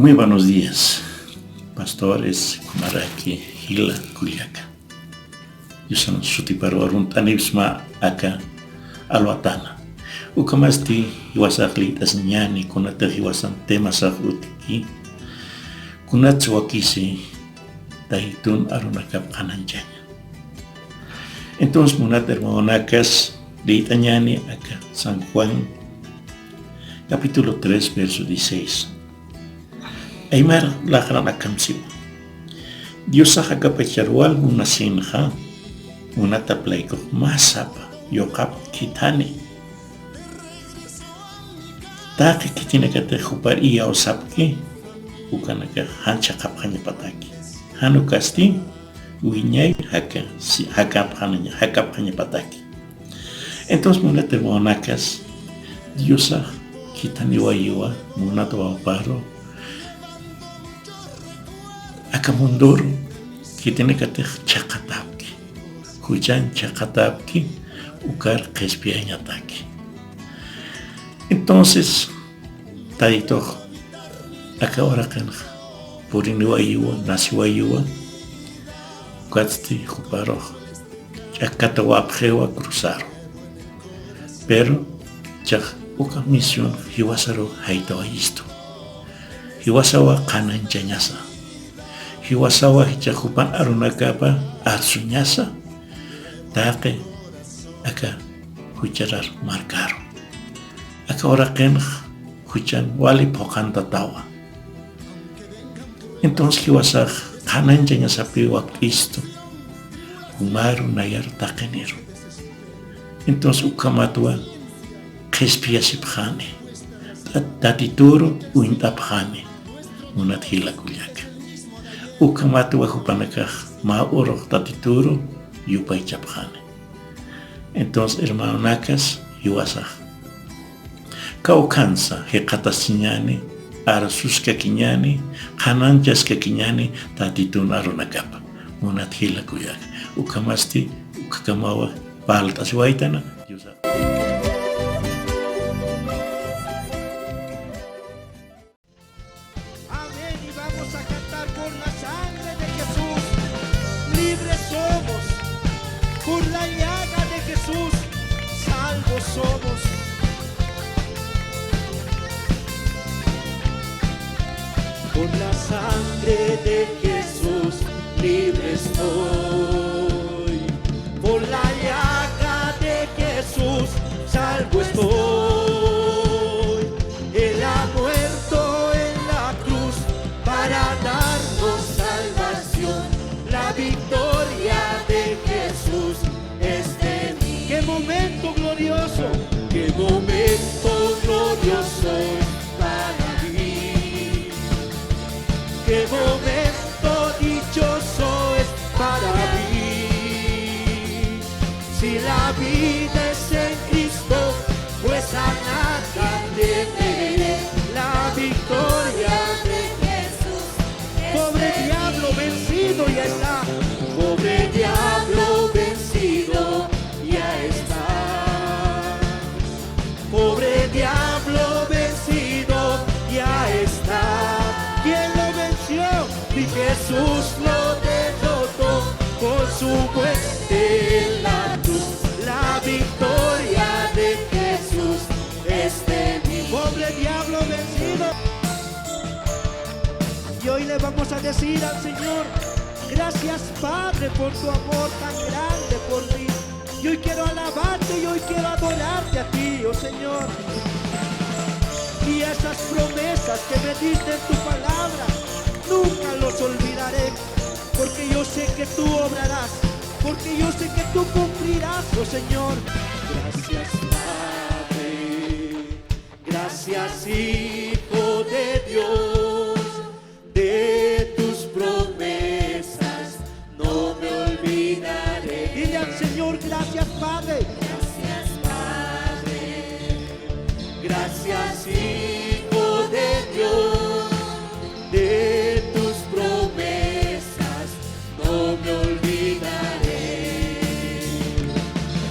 Muy buenos días, pastores, Kumaraki, Hila, Culiaca. Yo soy Sutiparo Aruntanibsma acá, Alwatana. Ukamasti, Iwasakli, Tasnyani, Kunata, Iwasan, Temasah Utiki, Kunatswakisi, Tahitun, Arunakap Kananjanya. Entonces, Munat Hermonacas, Leitanyani, acá, San Juan, capítulo 3, verso 16. Aymar lahran akamsiw. Dios hakapacharwal munasinha, munataplaiko masapa, yokap kitani. Taki kitinakate hupar iya osapki, ukanaka hancha kapanya pataki. Hanu kasti, uinyay hakapanya pataki. Entonces munate monakas, Dios kitani waiwa, munato paro. Akamundur kitene kate chakatapki, hujan chakatapki, ukar kespiañataki. Entonces, tadito, acá ahora kan puriniwaiwa, nasiwaiwa, katsti juparo, chakatawapjewa cruzaro. Pero, chak uka misión hiwasaro haitawa isto. Hiwasawa kananchanyasa. Hiwasawa hichakupan arunakapa arsuñasa taque acá hucharar marcaro acá ahora ken huchan wali pokant tawa. Entonces hiwasaj kananchanya sapiwa Cristo humaru nayar taquenero. Entonces ukamatua kespia sipjane tatituro uintapjane munat hila kuliaka. Ukamatu wajupanakaj ma oro tatituro yupay chapjane. Entonces, hermano Nacas, yuasaj. Kaukansa, hekatasiñani, arasuska kiñani, hananchaska kiñani, tatitun aronakapa. Munat hila kuyak. Ukamasti, ukakamawa, paltas waitana, yusa. Por la llaga de Jesús, salvos somos. Por la sangre de Jesús, libre estoy. Por la llaga de Jesús, salvo estoy. Él ha muerto en la cruz para darnos salvación. La victoria de Jesús es de mí. ¡Qué momento glorioso! ¡Qué momento glorioso es para mí! ¡Qué momento dichoso es para mí! Si la vida es en Cristo, pues a nada temeré. La victoria de Jesús es pobre diablo vencido ya está. Pobre diablo vencido ya está. Pobre diablo vencido ya está. ¿Quién lo venció? Y Jesús lo derrotó con su muerte en la cruz. La victoria de Jesús es de mí. Pobre diablo vencido. Y hoy le vamos a decir al Señor: gracias, Padre, por tu amor tan grande por mí. Y hoy quiero alabarte y hoy quiero adorarte a ti, oh Señor. Y esas promesas que me diste en tu palabra, nunca los olvidaré. Porque yo sé que tú obrarás, porque yo sé que tú cumplirás, oh Señor. Gracias, Padre. Gracias, Hijo de Dios. De tus promesas no me olvidaré. Dile al Señor: gracias, Padre. Gracias, Padre. Gracias, Hijo de Dios. De tus promesas no me olvidaré.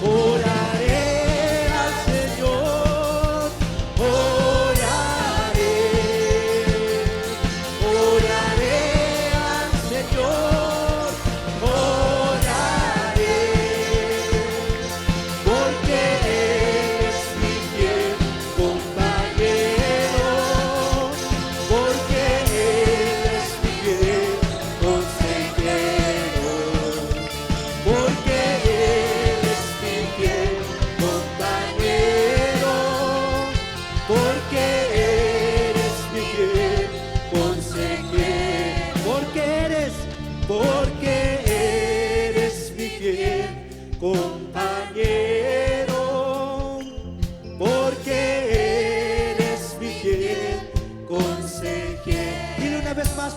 Oraré al Señor. Oraré.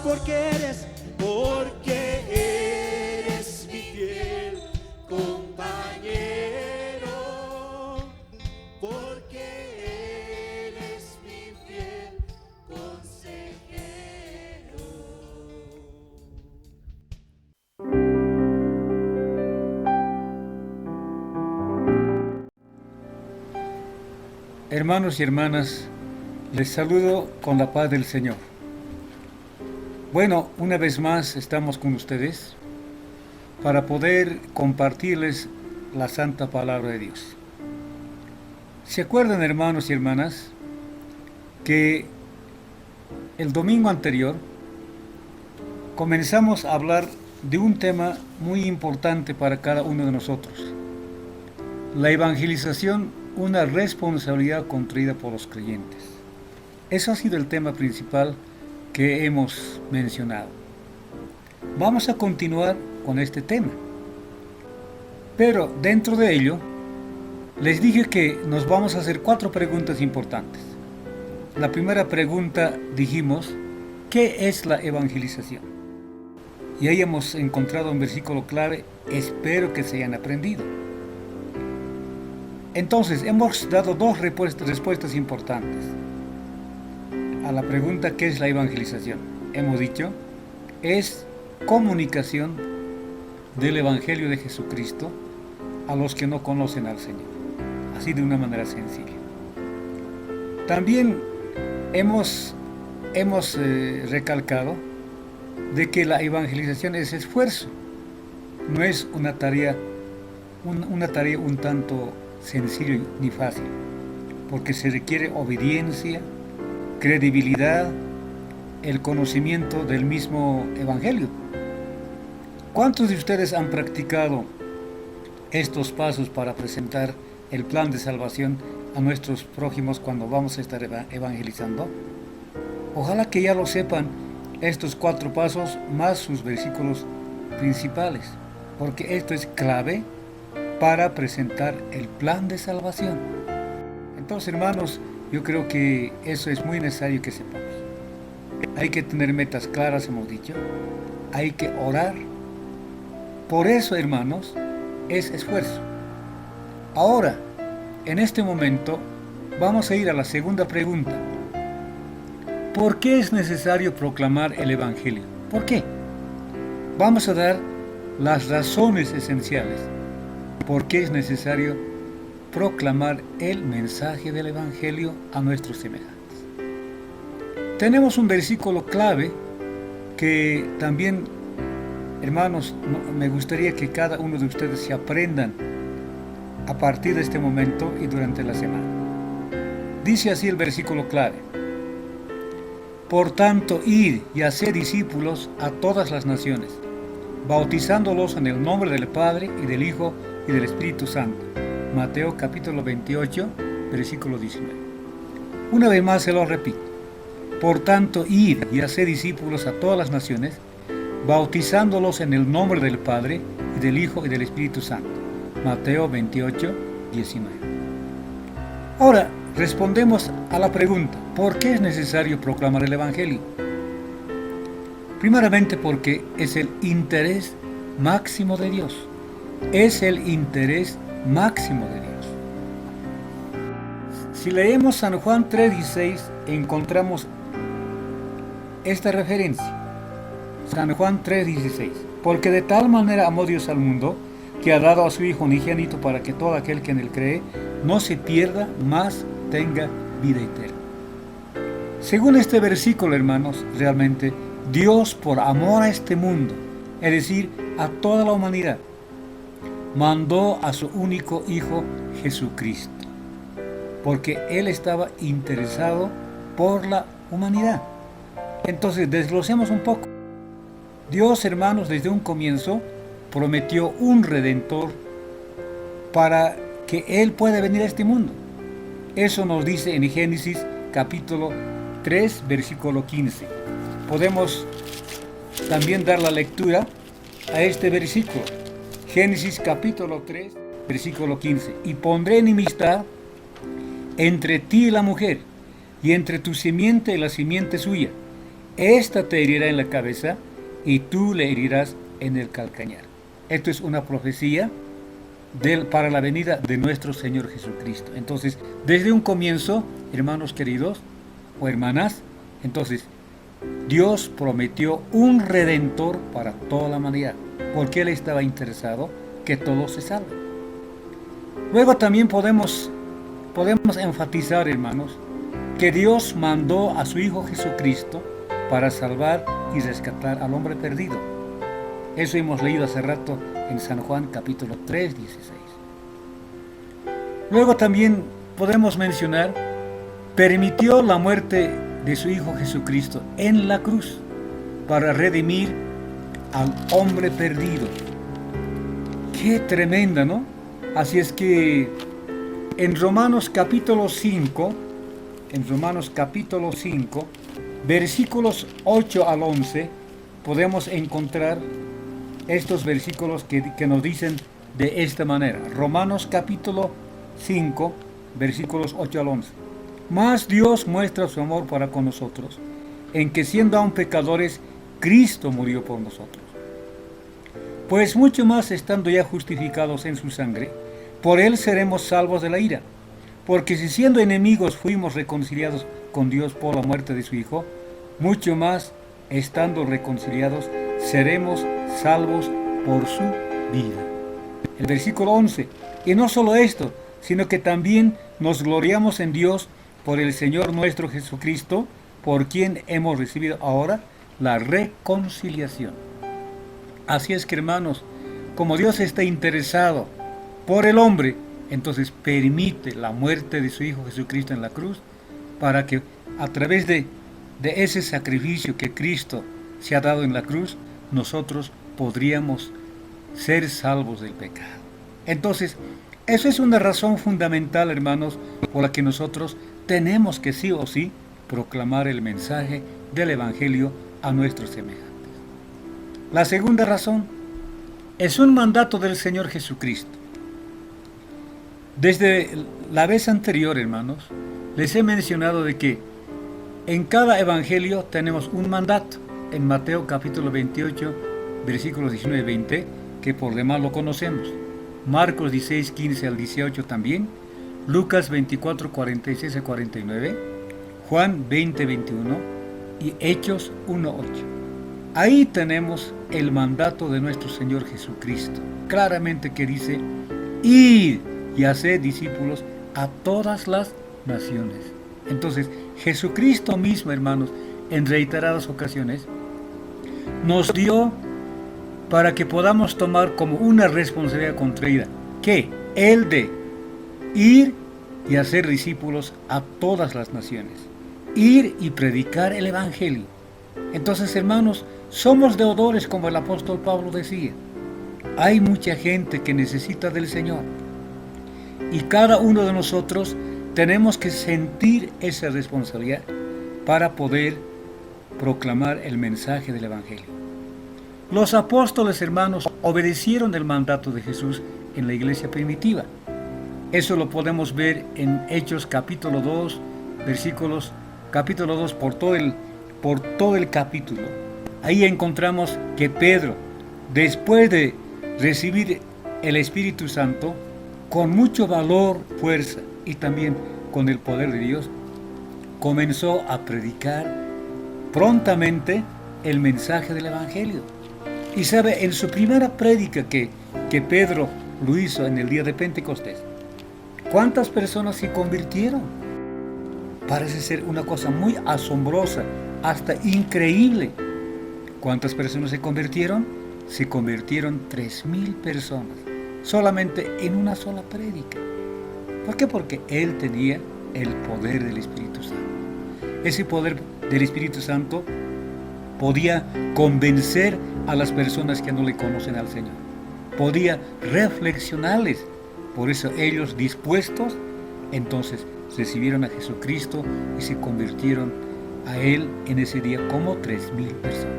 porque eres mi fiel compañero, porque eres mi fiel consejero. Hermanos y hermanas, les saludo con la paz del Señor. Bueno, una vez más estamos con ustedes para poder compartirles la santa palabra de Dios. ¿Se acuerdan, hermanos y hermanas, que el domingo anterior comenzamos a hablar de un tema muy importante para cada uno de nosotros? La evangelización, una responsabilidad contraída por los creyentes. Eso ha sido el tema principal que hemos mencionado. Vamos a continuar con este tema. Pero dentro de ello, les dije que nos vamos a hacer 4 preguntas importantes. La primera pregunta dijimos, ¿qué es la evangelización? Y ahí hemos encontrado un versículo clave, espero que se hayan aprendido. Entonces, hemos dado 2 respuestas importantes a la pregunta ¿qué es la evangelización? Hemos dicho, es comunicación del Evangelio de Jesucristo a los que no conocen al Señor, así de una manera sencilla. También hemos recalcado de que la evangelización es esfuerzo, no es una tarea un tanto sencilla ni fácil, porque se requiere obediencia, credibilidad, el conocimiento del mismo Evangelio. ¿Cuántos de ustedes han practicado estos pasos para presentar el plan de salvación a nuestros prójimos cuando vamos a estar evangelizando? Ojalá que ya lo sepan, estos 4 pasos más sus versículos principales, porque esto es clave para presentar el plan de salvación. Entonces, hermanos, yo creo que eso es muy necesario que sepamos. Hay que tener metas claras, hemos dicho. Hay que orar. Por eso, hermanos, es esfuerzo. Ahora, en este momento, vamos a ir a la segunda pregunta. ¿Por qué es necesario proclamar el Evangelio? ¿Por qué? Vamos a dar las razones esenciales. ¿Por qué es necesario proclamar el mensaje del Evangelio a nuestros semejantes? Tenemos un versículo clave que también, hermanos, me gustaría que cada uno de ustedes se aprendan a partir de este momento y durante la semana. Dice así el versículo clave: por tanto, id y haced discípulos a todas las naciones, bautizándolos en el nombre del Padre y del Hijo y del Espíritu Santo. Mateo capítulo 28, versículo 19. Una vez más se lo repito. Por tanto, id y haced discípulos a todas las naciones, bautizándolos en el nombre del Padre, y del Hijo y del Espíritu Santo. Mateo 28, 19. Ahora, respondemos a la pregunta, ¿por qué es necesario proclamar el Evangelio? Primeramente porque es el interés máximo de Dios. Es el interés máximo de Dios. Si leemos San Juan 3:16, encontramos esta referencia. San Juan 3:16. Porque de tal manera amó Dios al mundo, que ha dado a su Hijo unigénito para que todo aquel que en él cree no se pierda, mas tenga vida eterna. Según este versículo, hermanos, realmente Dios, por amor a este mundo, es decir, a toda la humanidad, mandó a su único Hijo Jesucristo, porque Él estaba interesado por la humanidad. Entonces, desglosemos un poco. Dios, hermanos, desde un comienzo prometió un Redentor para que Él pueda venir a este mundo. Eso nos dice en Génesis capítulo 3, versículo 15. Podemos también dar la lectura a este versículo. Génesis capítulo 3, versículo 15. Y pondré enemistad entre ti y la mujer, y entre tu simiente y la simiente suya. Esta te herirá en la cabeza y tú le herirás en el calcañar. Esto es una profecía para la venida de nuestro Señor Jesucristo. Entonces, desde un comienzo, hermanos queridos o hermanas, entonces Dios prometió un redentor para toda la humanidad, porque Él estaba interesado que todos se salven. Luego también podemos enfatizar, hermanos, que Dios mandó a su Hijo Jesucristo para salvar y rescatar al hombre perdido. Eso hemos leído hace rato en San Juan capítulo 3, 16. Luego también podemos mencionar, permitió la muerte de su Hijo Jesucristo en la cruz para redimir al hombre perdido. Qué tremenda, ¿no? Así es que en Romanos capítulo 5, versículos 8 al 11, podemos encontrar estos versículos que nos dicen de esta manera. Romanos capítulo 5, versículos 8 al 11. Mas Dios muestra su amor para con nosotros, en que siendo aún pecadores, Cristo murió por nosotros. Pues mucho más estando ya justificados en su sangre, por Él seremos salvos de la ira. Porque si siendo enemigos fuimos reconciliados con Dios por la muerte de su Hijo, mucho más estando reconciliados seremos salvos por su vida. El versículo 11. Y no solo esto, sino que también nos gloriamos en Dios por el Señor nuestro Jesucristo, por quien hemos recibido ahora la reconciliación. Así es que, hermanos, como Dios está interesado por el hombre, entonces permite la muerte de su Hijo Jesucristo en la cruz, para que a través de ese sacrificio que Cristo se ha dado en la cruz, nosotros podríamos ser salvos del pecado. Entonces, eso es una razón fundamental, hermanos, por la que nosotros tenemos que sí o sí proclamar el mensaje del Evangelio a nuestros semejantes. La segunda razón es un mandato del Señor Jesucristo. Desde la vez anterior, hermanos, les he mencionado de que en cada evangelio tenemos un mandato. En Mateo capítulo 28, versículos 19 y 20, que por demás lo conocemos. Marcos 16, 15 al 18 también. Lucas 24, 46 a 49. Juan 20, 21 y Hechos 1, 8. Ahí tenemos el mandato de nuestro Señor Jesucristo, claramente que dice: id y hacer discípulos a todas las naciones. Entonces, Jesucristo mismo, hermanos, en reiteradas ocasiones, nos dio para que podamos tomar como una responsabilidad contraída, que el de ir y hacer discípulos a todas las naciones, ir y predicar el Evangelio. Entonces, hermanos, somos deudores, como el apóstol Pablo decía. Hay mucha gente que necesita del Señor, y cada uno de nosotros tenemos que sentir esa responsabilidad para poder proclamar el mensaje del Evangelio. Los apóstoles, hermanos, obedecieron el mandato de Jesús en la iglesia primitiva. Eso lo podemos ver en Hechos capítulo 2, versículos, capítulo 2 por todo el capítulo. Ahí encontramos que Pedro, después de recibir el Espíritu Santo, con mucho valor, fuerza y también con el poder de Dios, comenzó a predicar prontamente el mensaje del Evangelio. Y sabe, en su primera prédica que Pedro lo hizo en el día de Pentecostés, ¿cuántas personas se convirtieron? Parece ser una cosa muy asombrosa, hasta increíble. ¿Cuántas personas se convirtieron? Se convirtieron 3,000 personas, solamente en una sola prédica. ¿Por qué? Porque él tenía el poder del Espíritu Santo. Ese poder del Espíritu Santo podía convencer a las personas que no le conocen al Señor. Podía reflexionarles. Por eso ellos, dispuestos, entonces recibieron a Jesucristo y se convirtieron a Él en ese día como 3,000 personas.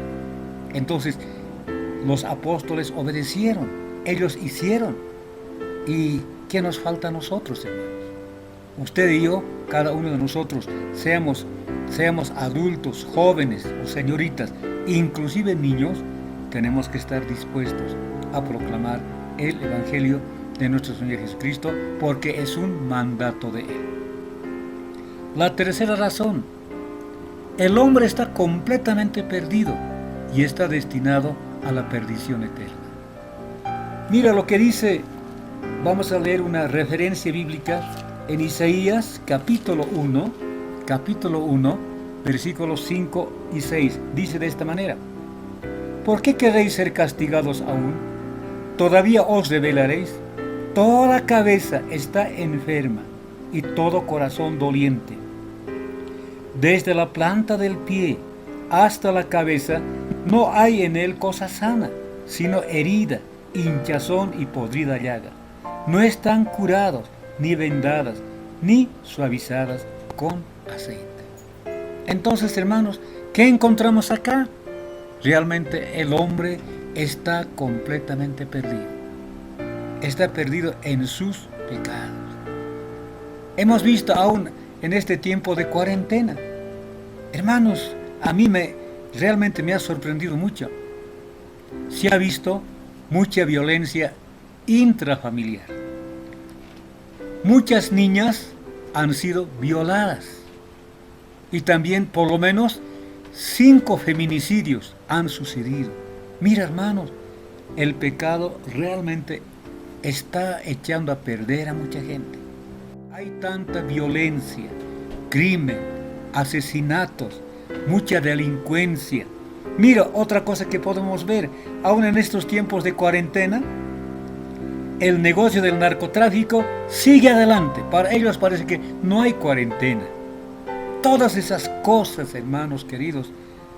Entonces, los apóstoles obedecieron, ellos hicieron. ¿Y qué nos falta a nosotros, hermanos? usted y yo, cada uno de nosotros, seamos adultos, jóvenes o señoritas, inclusive niños, tenemos que estar dispuestos a proclamar el Evangelio de nuestro Señor Jesucristo, porque es un mandato de Él. La tercera razón: el hombre está completamente perdido y está destinado a la perdición eterna. Mira lo que dice, vamos a leer una referencia bíblica en Isaías capítulo 1, versículos 5 y 6. Dice de esta manera: ¿por qué queréis ser castigados aún? ¿Todavía os rebelaréis? Toda cabeza está enferma y todo corazón doliente. Desde la planta del pie hasta la cabeza no hay en él cosa sana, sino herida, hinchazón y podrida llaga. No están curados, ni vendadas, ni suavizadas con aceite. Entonces, hermanos, ¿qué encontramos acá? Realmente el hombre está completamente perdido. Está perdido en sus pecados. Hemos visto aún en este tiempo de cuarentena, hermanos, a mí realmente me ha sorprendido mucho. Se ha visto mucha violencia intrafamiliar. Muchas niñas han sido violadas y también por lo menos 5 feminicidios han sucedido. Mira, hermanos, el pecado realmente está echando a perder a mucha gente. Hay tanta violencia, crimen, asesinatos, mucha delincuencia. Mira, otra cosa que podemos ver, aún en estos tiempos de cuarentena, el negocio del narcotráfico sigue adelante. Para ellos parece que no hay cuarentena. Todas esas cosas, hermanos queridos,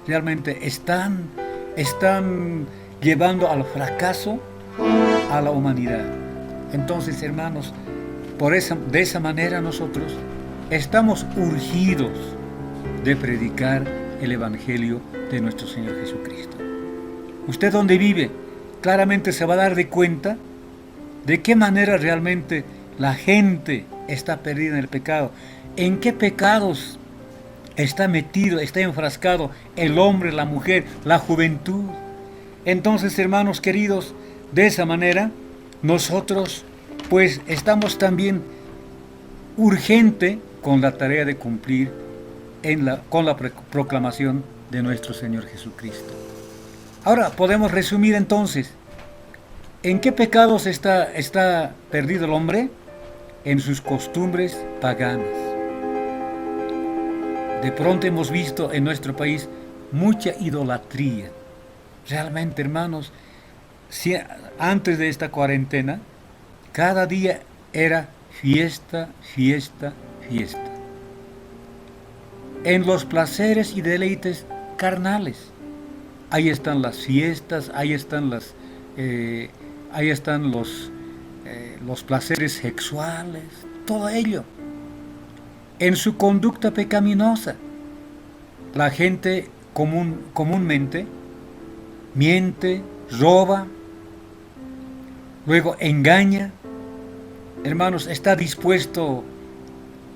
realmente están llevando al fracaso a la humanidad. Entonces, hermanos, de esa manera nosotros estamos urgidos de predicar el Evangelio de nuestro Señor Jesucristo. Usted donde vive, claramente se va a dar de cuenta de qué manera realmente la gente está perdida en el pecado, en qué pecados está metido, está enfrascado el hombre, la mujer, la juventud. Entonces, hermanos queridos, de esa manera nosotros pues estamos también urgente con la tarea de cumplir con la proclamación de nuestro Señor Jesucristo. Ahora podemos resumir entonces, ¿en qué pecados está perdido el hombre? En sus costumbres paganas. De pronto hemos visto en nuestro país mucha idolatría. Realmente, hermanos, antes de esta cuarentena, cada día era fiesta, fiesta, fiesta. En los placeres y deleites carnales, ahí están las fiestas, ahí están los placeres sexuales, todo ello. En su conducta pecaminosa, la gente comúnmente miente, roba, luego engaña. Hermanos, está dispuesto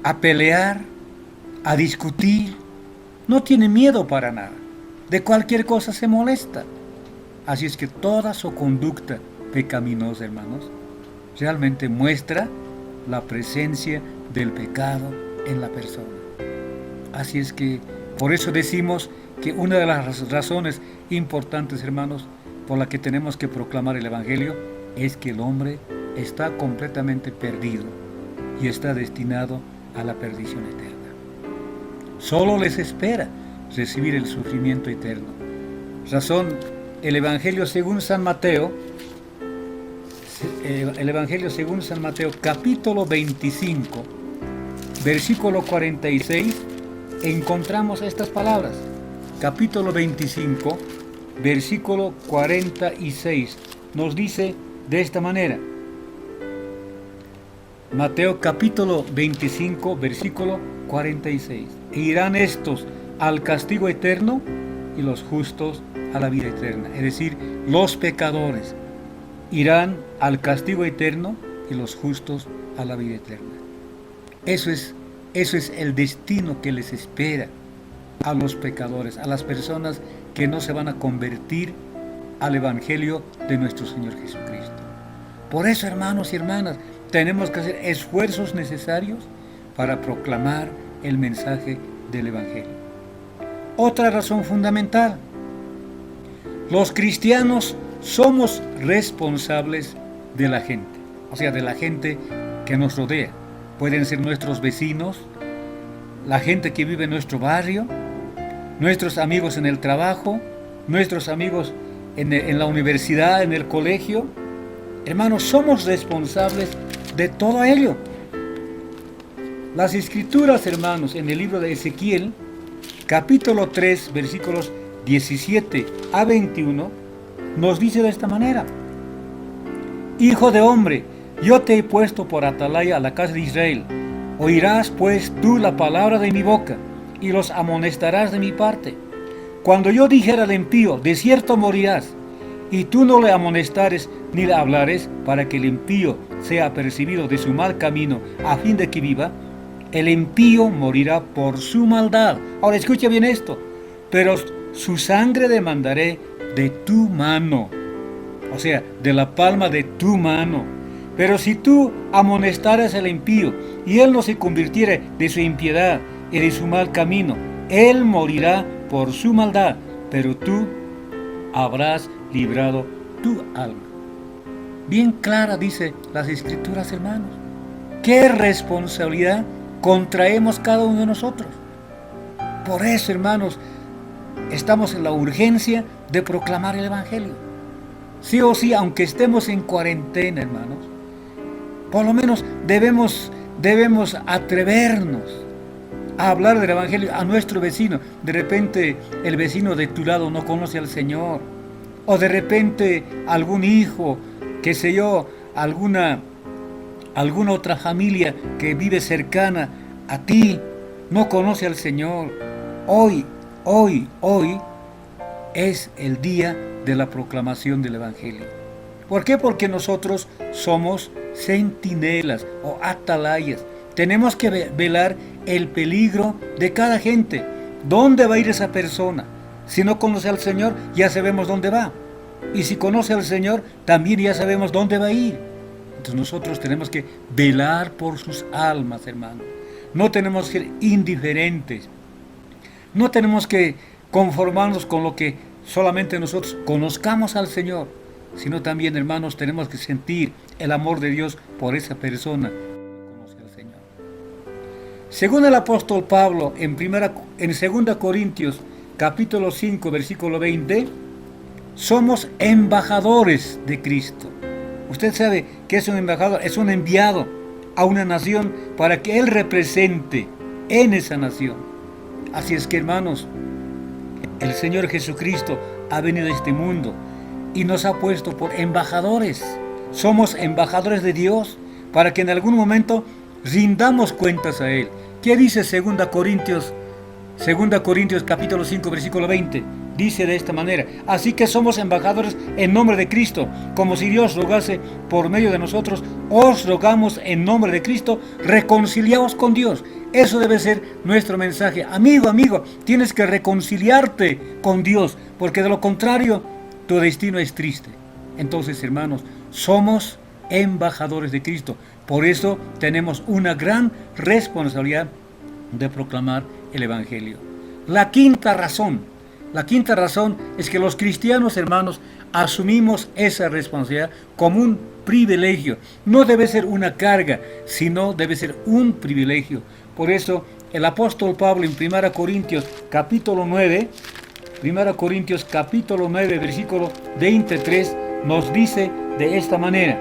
a pelear, a discutir, no tiene miedo para nada, de cualquier cosa se molesta. Así es que toda su conducta pecaminosa, hermanos, realmente muestra la presencia del pecado en la persona. Así es que por eso decimos que una de las razones importantes, hermanos, por la que tenemos que proclamar el Evangelio es que el hombre está completamente perdido y está destinado a la perdición eterna. Solo les espera recibir el sufrimiento eterno. Razón, el Evangelio según San Mateo, capítulo 25, versículo 46, encontramos estas palabras. Capítulo 25, versículo 46, nos dice de esta manera. Mateo capítulo 25, versículo 46. E irán estos al castigo eterno y los justos a la vida eterna. Es decir, los pecadores irán al castigo eterno y los justos a la vida eterna. Eso es el destino que les espera a los pecadores, a las personas que no se van a convertir al Evangelio de nuestro Señor Jesucristo. Por eso, hermanos y hermanas, tenemos que hacer esfuerzos necesarios para proclamar el mensaje del Evangelio. Otra razón fundamental: los cristianos somos responsables de la gente, o sea, de la gente que nos rodea. Pueden ser nuestros vecinos, la gente que vive en nuestro barrio, nuestros amigos en el trabajo, nuestros amigos en la universidad, en el colegio. Hermanos, somos responsables de todo ello. Las Escrituras, hermanos, en el libro de Ezequiel, capítulo 3, versículos 17 a 21, nos dice de esta manera: Hijo de hombre, yo te he puesto por atalaya a la casa de Israel. Oirás pues tú la palabra de mi boca, y los amonestarás de mi parte. Cuando yo dijera al impío, de cierto morirás, y tú no le amonestares ni le hablares, para que el impío sea apercibido de su mal camino, a fin de que viva, el impío morirá por su maldad. Ahora escucha bien esto: pero su sangre demandaré de tu mano, o sea, de la palma de tu mano. Pero si tú amonestares al impío, y él no se convirtiere de su impiedad y de su mal camino, él morirá por su maldad, pero tú habrás librado tu alma. Bien clara dice las Escrituras, hermanos. ¿Qué responsabilidad contraemos cada uno de nosotros? Por eso, hermanos, estamos en la urgencia de proclamar el Evangelio. Sí o sí, aunque estemos en cuarentena, hermanos, por lo menos debemos atrevernos a hablar del Evangelio a nuestro vecino. De repente el vecino de tu lado no conoce al Señor, o de repente algún hijo, qué sé yo, alguna otra familia que vive cercana a ti no conoce al Señor. Hoy es el día de la proclamación del Evangelio. ¿Por qué? Porque nosotros somos centinelas o atalayas. Tenemos que velar el peligro de cada gente. ¿Dónde va a ir esa persona? Si no conoce al Señor, ya sabemos dónde va. Y si conoce al Señor, también ya sabemos dónde va a ir. Entonces nosotros tenemos que velar por sus almas, hermanos. No tenemos que ser indiferentes. No tenemos que conformarnos con lo que solamente nosotros conozcamos al Señor, sino también, hermanos, tenemos que sentir el amor de Dios por esa persona que conoce al Señor. Según el apóstol Pablo, en 2 Corintios, capítulo 5, versículo 20, somos embajadores de Cristo. Usted sabe que es un embajador, es un enviado a una nación para que Él represente en esa nación. Así es que, hermanos, el Señor Jesucristo ha venido a este mundo y nos ha puesto por embajadores. Somos embajadores de Dios para que en algún momento rindamos cuentas a Él. ¿Qué dice 2 Corintios capítulo 5, versículo 20? Dice de esta manera: así que somos embajadores en nombre de Cristo, como si Dios rogase por medio de nosotros. Os rogamos en nombre de Cristo, reconciliaos con Dios. Eso debe ser nuestro mensaje. Amigo, tienes que reconciliarte con Dios, porque de lo contrario, tu destino es triste. Entonces, hermanos, somos embajadores de Cristo. Por eso tenemos una gran responsabilidad de proclamar el Evangelio. La quinta razón es que los cristianos, hermanos, asumimos esa responsabilidad como un privilegio. No debe ser una carga, sino debe ser un privilegio. Por eso el apóstol Pablo en 1 Corintios capítulo 9, versículo 23, nos dice de esta manera: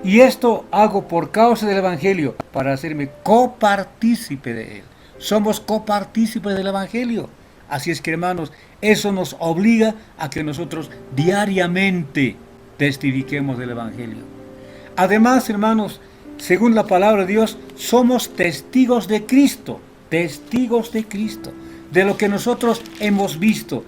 y esto hago por causa del Evangelio, para hacerme copartícipe de él. Somos copartícipes del Evangelio. Así es que, hermanos, eso nos obliga a que nosotros diariamente testifiquemos del Evangelio. Además, hermanos, según la palabra de Dios, somos testigos de Cristo, de lo que nosotros hemos visto,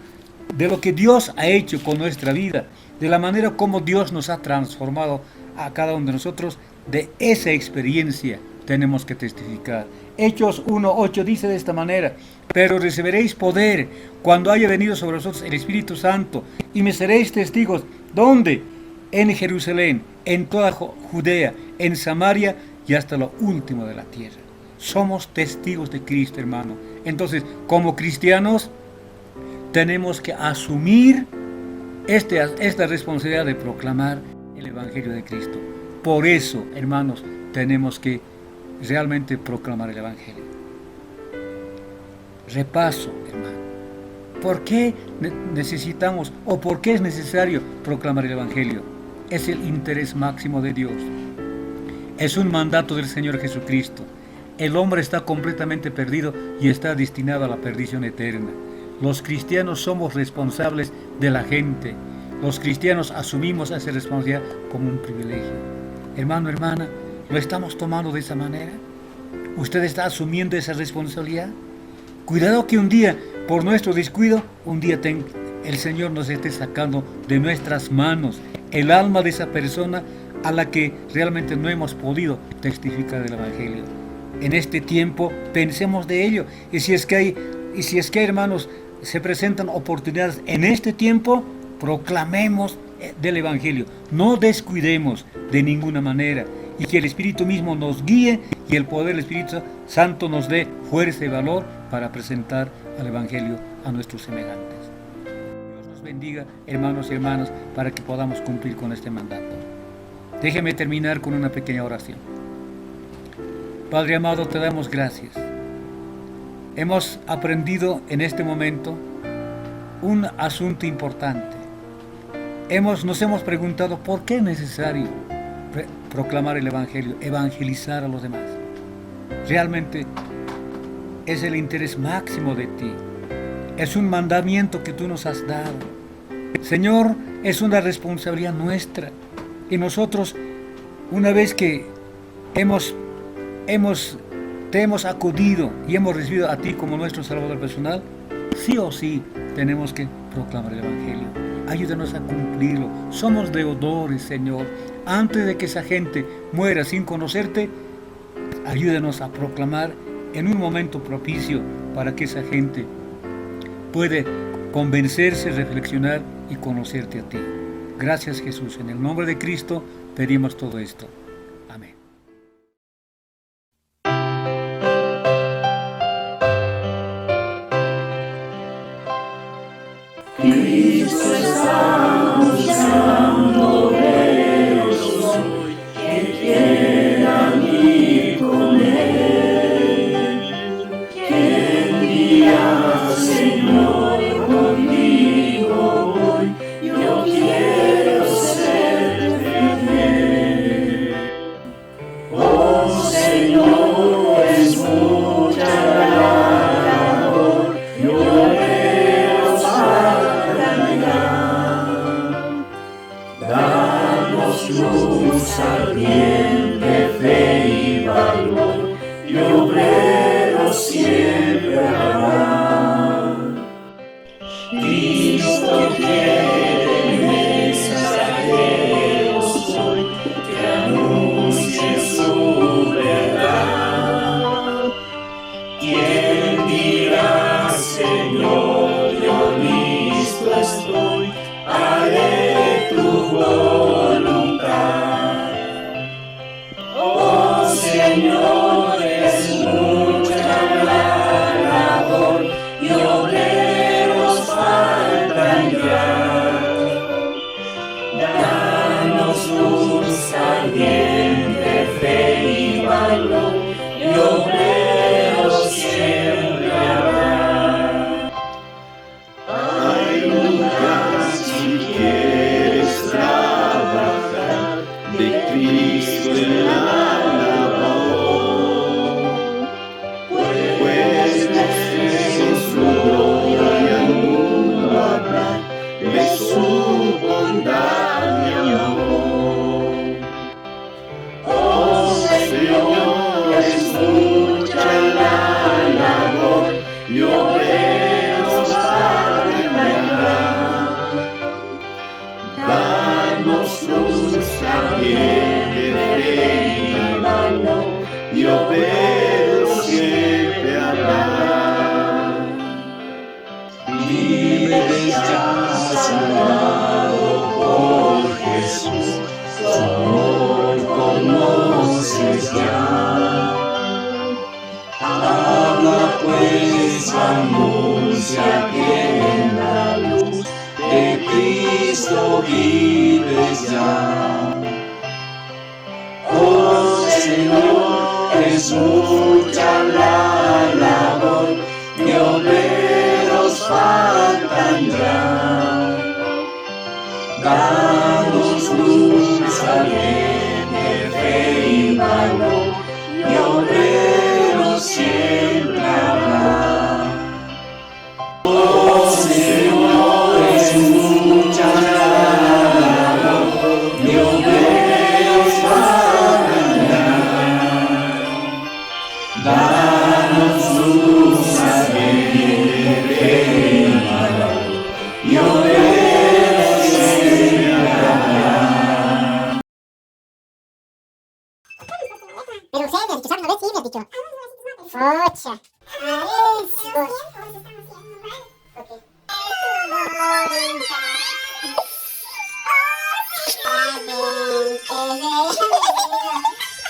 de lo que Dios ha hecho con nuestra vida, de la manera como Dios nos ha transformado a cada uno de nosotros, de esa experiencia tenemos que testificar. Hechos 1:8 dice de esta manera: pero recibiréis poder cuando haya venido sobre vosotros el Espíritu Santo, y me seréis testigos. ¿Dónde? En Jerusalén, en toda Judea, en Samaria y hasta lo último de la tierra. Somos testigos de Cristo, hermano. Entonces, como cristianos, tenemos que asumir esta responsabilidad de proclamar el Evangelio de Cristo. Por eso, hermanos, tenemos que realmente proclamar el Evangelio. Repaso, hermano. ¿Por qué necesitamos o por qué es necesario proclamar el Evangelio? Es el interés máximo de Dios. Es un mandato del Señor Jesucristo. El hombre está completamente perdido y está destinado a la perdición eterna. Los cristianos somos responsables de la gente. Los cristianos asumimos esa responsabilidad como un privilegio. Hermano, hermana, ¿lo estamos tomando de esa manera? ¿Usted está asumiendo esa responsabilidad? Cuidado que un día, por nuestro descuido, el Señor nos esté sacando de nuestras manos el alma de esa persona a la que realmente no hemos podido testificar del Evangelio. En este tiempo pensemos de ello, y si es que hay, hermanos, se presentan oportunidades en este tiempo, proclamemos del Evangelio, no descuidemos de ninguna manera, y que el Espíritu mismo nos guíe y el poder del Espíritu Santo nos dé fuerza y valor para presentar al Evangelio a nuestros semejantes. Dios nos bendiga, hermanos y hermanas, para que podamos cumplir con este mandato. Déjeme terminar con una pequeña oración. Padre amado, te damos gracias. Hemos aprendido en este momento un asunto importante. Nos hemos preguntado por qué es necesario proclamar el Evangelio, evangelizar a los demás. Realmente es el interés máximo de ti. Es un mandamiento que tú nos has dado. Señor, es una responsabilidad nuestra. Y nosotros, una vez que te hemos acudido y hemos recibido a ti como nuestro Salvador personal, sí o sí tenemos que proclamar el Evangelio. Ayúdanos a cumplirlo. Somos deudores, Señor. Antes de que esa gente muera sin conocerte, ayúdanos a proclamar en un momento propicio para que esa gente pueda convencerse, reflexionar y conocerte a ti. Gracias, Jesús. En el nombre de Cristo pedimos todo esto. Amén. Cristo está buscando verlos hoy que quieran ir con Él. Que diga, Señor, conmigo voy, yo quiero serte fiel. Oh Señor, es mucha la labor, yo veo danos luz ardiente, fe y valor, y obrero siempre habrá. Cristo quiere mensajeros hoy que anuncien su verdad. ¿Quién dirá, Señor, yo listo estoy, haré tu voluntad? Oh Señor, es mucha la pero siempre habrá. Vives ya salvado por Jesús, su amor conoces ya. Habla pues, anuncia que en la luz de Cristo vives ya. Oh Señor, es mucha la labor, de obreros faltan ya. Danos luz, ardiente fe y valor, de obreros siempre habrá. Oh Señor, es mucha la labor, de obreros faltan ya. Danos luz, ardiente fe y valor, de obreros siempre habrá. Pero usted me ha dicho, ¿sabes? Una vez sí me has dicho. Ocha.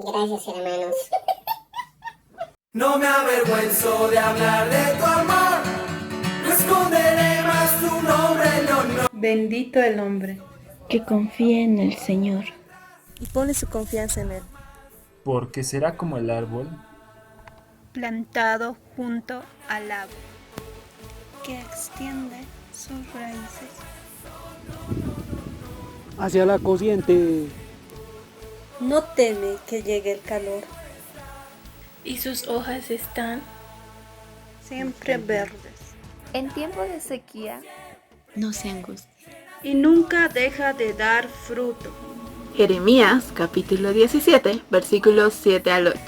Gracias, hermanos. No me avergüenzo de hablar de tu amor, no esconderé más tu nombre, no. Bendito el hombre que confía en el Señor y pone su confianza en Él, porque será como el árbol plantado junto al agua, que extiende sus raíces hacia la corriente. no teme que llegue el calor, y sus hojas están siempre verdes. en tiempo de sequía. No se angustia. Y nunca deja de dar fruto. Jeremías capítulo 17, versículos 7 al 8.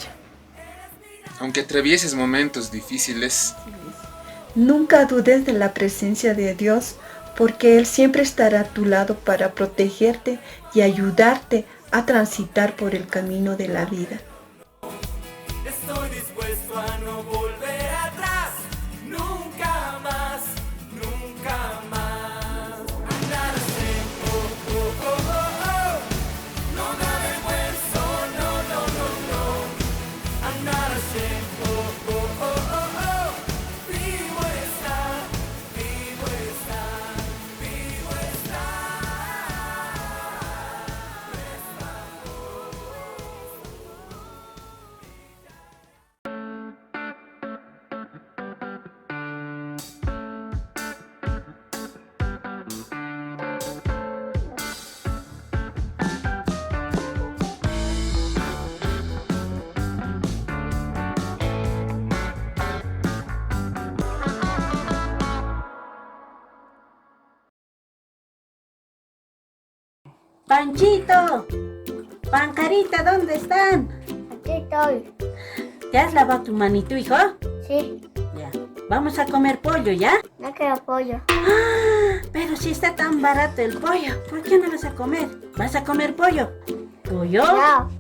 Aunque atravieses momentos difíciles, nunca dudes de la presencia de Dios, porque Él siempre estará a tu lado para protegerte y ayudarte a transitar por el camino de la vida. Estoy dispuesto a no volver atrás, nunca más, nunca más. Andar así, no me avergüenzo, no. Andar así, vivo está, vivo está, vivo está. Panchito, Pancarita, ¿dónde están? Aquí estoy. ¿Te has lavado tu manito, hijo? Sí, Ya. Vamos a comer pollo, ¿ya? no quiero pollo. ¡Ah! Pero si está tan barato el pollo, ¿por qué no vas a comer? ¿Vas a comer pollo? ¿Pollo? No.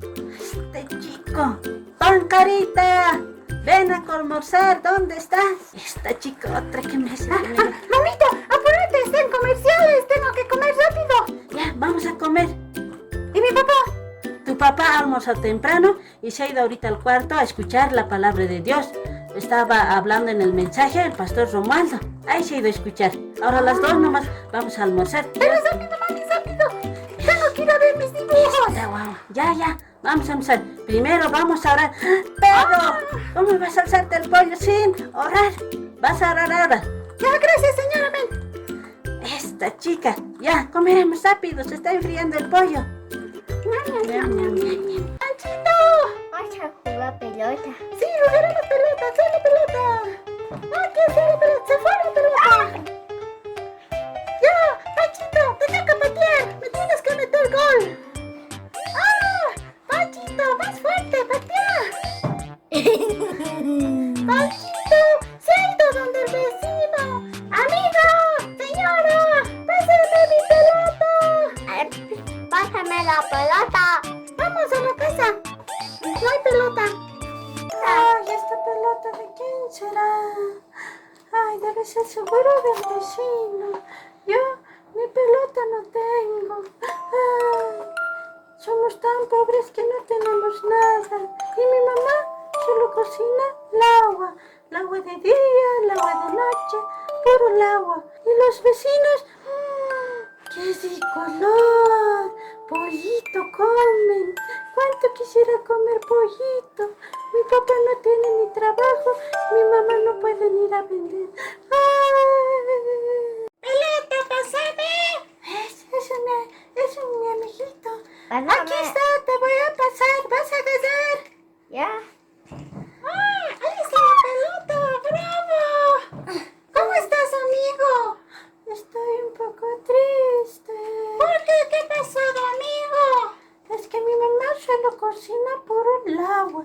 Este chico. Pancarita, ven a almorzar, ¿dónde estás? Esta chica otra que me hace... Mamita, apúrate, están comerciales, tengo que comer rápido. Ya, vamos a comer. ¿Y mi papá? Tu papá almorzó temprano y se ha ido ahorita al cuarto a escuchar la palabra de Dios. Estaba hablando en el mensaje el pastor Romualdo. Ahí se ha ido a escuchar. Ahora las dos nomás vamos a almorzar. Pero rápido, mami, rápido. Tengo que ir a ver mis dibujos. Ya, vamos a almorzar. Primero vamos a orar. Pero, ¿cómo vas a alzarte el pollo sin orar? Vas a orar ahora. Ya, gracias, señora, ven. Esta chica, ya, comeremos rápido, se está enfriando el pollo. ¡Panchito! Vamos a jugar pelota. Sí, jugaremos pelota, hacer la pelota. Aquí hacer la pelota, se fue la pelota. Ya, Panchito, te toca patear. Me tienes que meter gol. ¡Ah! Panchito, más fuerte, patea. Panchito, se ha ido donde el vecino. Amigo, señora, pásame mi pelota. Pásame la pelota. Vamos a la casa. No hay pelota. será? Ay, debe ser seguro del vecino. Yo ni pelota no tengo. Ay, somos tan pobres que no tenemos nada. Y mi mamá solo cocina el agua de día, el agua de noche, puro el agua. Y los vecinos, ¡qué rico olor! Pollito comen. ¿Cuánto quisiera comer pollito? Mi papá no tiene ni trabajo, mi mamá no puede ir a vender. ¡Ay! ¡Pelota, pásame! Es mi amiguito. Pásame. Aquí está, te voy a pasar, vas a ganar. Ya. ¡Ah! ¡Ahí está la pelota! ¡Bravo! ¿Cómo estás, amigo? Estoy un poco triste. ¿Por qué? ¿Qué ha pasado, amigo? Es que mi mamá solo cocina puro el agua.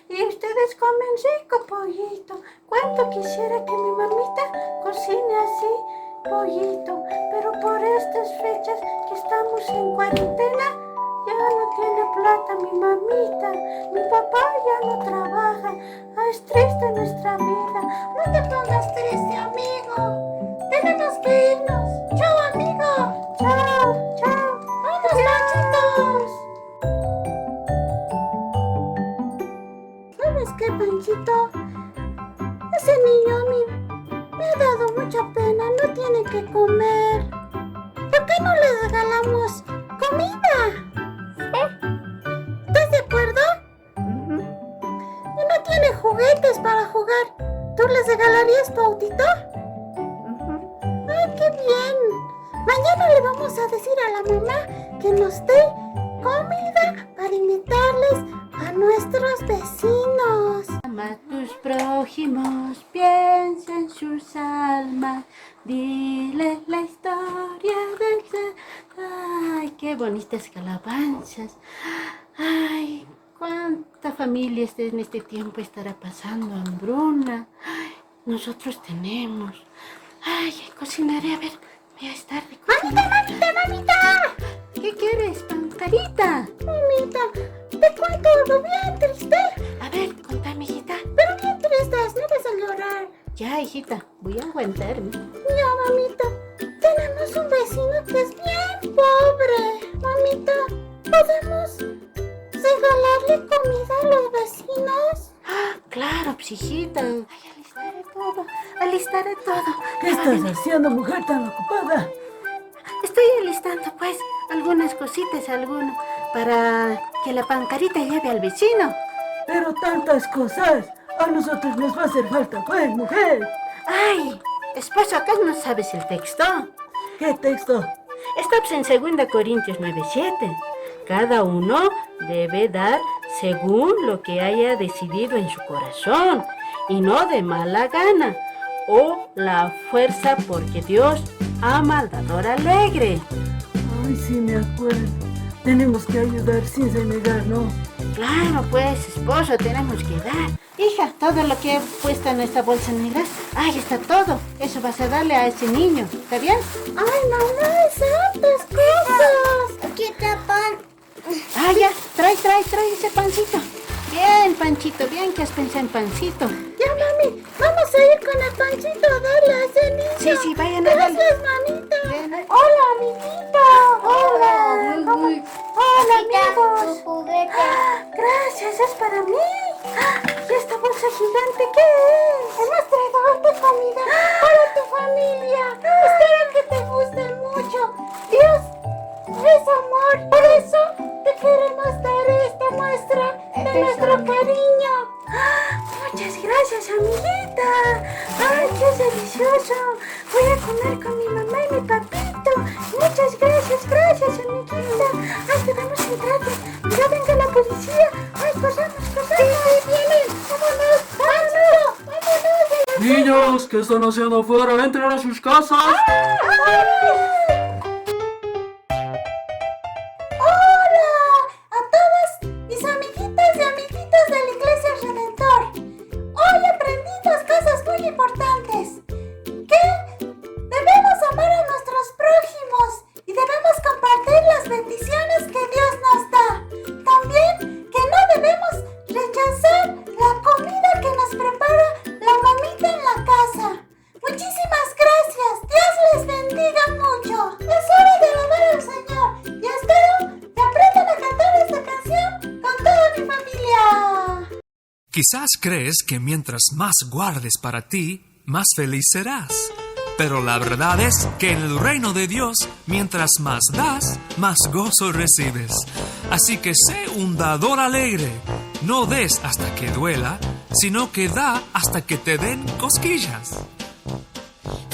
Y ustedes comen rico pollito. ¿Cuánto quisiera que mi mamita cocine así pollito? Pero por estas fechas que estamos en cuarentena, ya no tiene plata mi mamita. Mi papá ya no trabaja. Es triste nuestra vida. No te pongas triste, amigo. Tenemos que irnos. Chao, amigo. Chao, chao. ¡Vamos, Panchitos! ¿Sabes qué, Panchito? Ese niño me ha dado mucha pena. No tiene que comer. ¿Por qué no le regalamos comida? ¿Estás de acuerdo? Y no tiene juguetes para jugar. ¿Tú les regalarías tu autito? ¡Ay, qué bien! Mañana le vamos a decir a la mamá que nos dé comida para invitarles a nuestros vecinos. Ama a tus prójimos, piensa en sus almas, dile la historia del ser. Ay, qué bonitas calabanzas. Ay, cuánta familia en este tiempo estará pasando hambruna. Ay, nosotros tenemos. Ay, cocinaré, a ver, voy a estar de cocinar. ¡Mamita! ¿Qué quieres, Pancarita? Mamita, te cuento algo bien triste. A ver, contame, hijita. Pero bien triste, no vas a llorar. Ya, hijita, voy a aguantarme. Ya, mamita, tenemos un vecino que es bien pobre. Mamita, ¿podemos regalarle comida a los vecinos? Claro, pues, hijita. Ay, alistaré todo. ¿Qué estás haciendo, mujer tan ocupada? Estoy alistando, pues, algunas cositas, para que la Pancarita lleve al vecino. Pero tantas cosas, a nosotros nos va a hacer falta, pues, mujer. Ay, esposo, ¿acaso no sabes el texto? ¿Qué texto? Está en 2 Corintios 9:7. Cada uno debe dar según lo que haya decidido en su corazón, y no de mala gana, o la fuerza, porque Dios ama al dador alegre. Ay, sí me acuerdo. Tenemos que ayudar sin renegar, ¿no? Claro, pues, esposo, tenemos que dar. Hija, todo lo que he puesto en esta bolsa negra, ahí está todo. Eso vas a darle a ese niño, ¿está bien? Ay, mamá, tantas cosas. Aquí está pan. Ah, ya, trae ese pancito. Bien, Panchito, bien que has pensado en pancito. Ya, mami, vamos a ir con el Panchito a darle a ese niño. Sí, vayan a darle. Gracias, mamita. Hola, amiguito. Hola. Hola, amigos. Tu juguete. Gracias, es para mí. ¿Y esta bolsa gigante qué es? Hemos traído harta comida para tu familia. Espero que te guste mucho. Dios es amor. Por eso te queremos dar esta muestra de nuestro cariño. Muchas gracias, amiguita. Ay, qué delicioso. Voy a comer con mi mamá y mi papito. Muchas gracias, amiguita. Ay, debemos entrar. Ya venga la policía. Ay, corramos. Sí, vienen. Vámonos. Niños, ¿qué están haciendo afuera? Entren a sus casas. Importantes, que debemos amar a nuestros prójimos y debemos compartir las bendiciones que Dios nos da. También que no debemos rechazar Quizás crees que mientras más guardes para ti, más feliz serás. Pero la verdad es que en el reino de Dios, mientras más das, más gozo recibes. Así que sé un dador alegre. No des hasta que duela, sino que da hasta que te den cosquillas.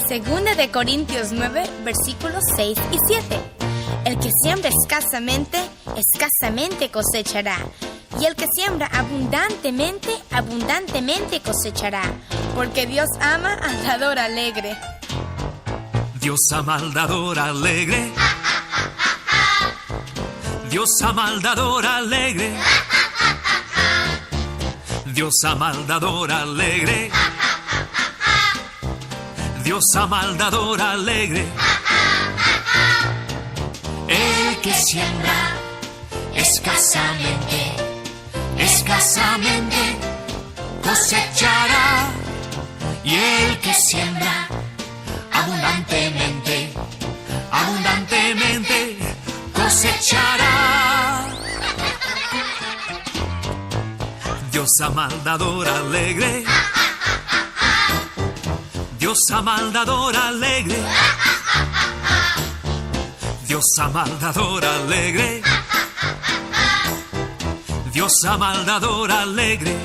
Segunda de Corintios 9, versículos 6 y 7. El que siembra escasamente, escasamente cosechará. Y el que siembra abundantemente, abundantemente cosechará. Porque Dios ama al dador alegre. Dios ama al dador alegre. Dios ama al dador alegre. Dios ama al dador alegre. Dios ama al dador alegre. El que siembra escasamente, escasamente cosechará. Y el que siembra abundantemente, abundantemente cosechará. Dios ama al dador alegre. Dios ama al dador alegre. Dios ama al dador alegre. Dios ama al dador alegre.